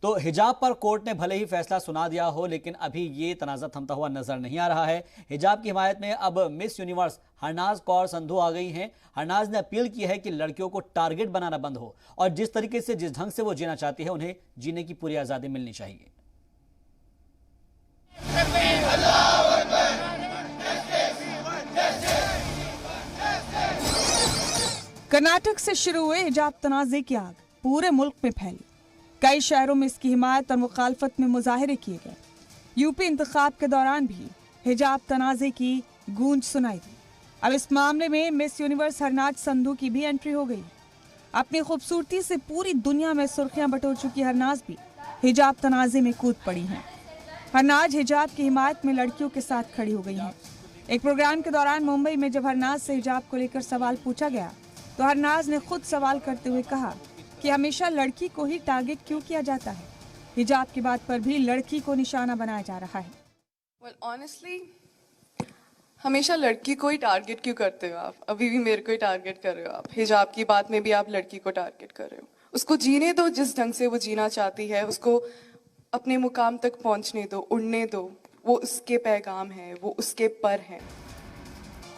तो हिजाब पर कोर्ट ने भले ही फैसला सुना दिया हो, लेकिन अभी ये तनाज़ा थमता हुआ नजर नहीं आ रहा है। हिजाब की हिमायत में अब मिस यूनिवर्स हरनाज कौर संधू आ गई हैं। हरनाज ने अपील की है कि लड़कियों को टारगेट बनाना बंद हो और जिस तरीके से, जिस ढंग से वो जीना चाहती है, उन्हें जीने की पूरी आजादी मिलनी चाहिए। कर्नाटक से शुरू हुए हिजाब तनाज़े की आग पूरे मुल्क में फैली। कई शहरों में इसकी हिमायत और मुखालफत में मुजाहरे किए गए। यूपी इंतखाब के दौरान भी हिजाब तनाज़े की गूंज सुनाई दी। अब इस मामले में मिस यूनिवर्स हरनाज संधू की भी एंट्री हो गई। अपनी खूबसूरती से पूरी दुनिया में सुर्खियां बटोर चुकी हरनाज भी हिजाब तनाज़े में कूद पड़ी हैं। हरनाज हिजाब की हिमायत में लड़कियों के साथ खड़ी हो गई हैं। एक प्रोग्राम के दौरान मुंबई में जब हरनाज से हिजाब को लेकर सवाल पूछा गया तो हरनाज ने खुद सवाल करते हुए कहा कि हमेशा लड़की को ही टारगेट क्यों किया जाता है। हिजाब की बात पर भी लड़की को निशाना बनाया जा रहा है। Well, honestly, हमेशा लड़की को ही टारगेट क्यों करते हो आप? अभी भी मेरे को ही टारगेट कर रहे हो आप। हिजाब की बात में भी आप लड़की को टारगेट कर रहे हो। उसको जीने दो जिस ढंग से वो जीना चाहती है, उसको अपने मुकाम तक पहुंचने दो, उड़ने दो। वो उसके पैगाम है, वो उसके पर है।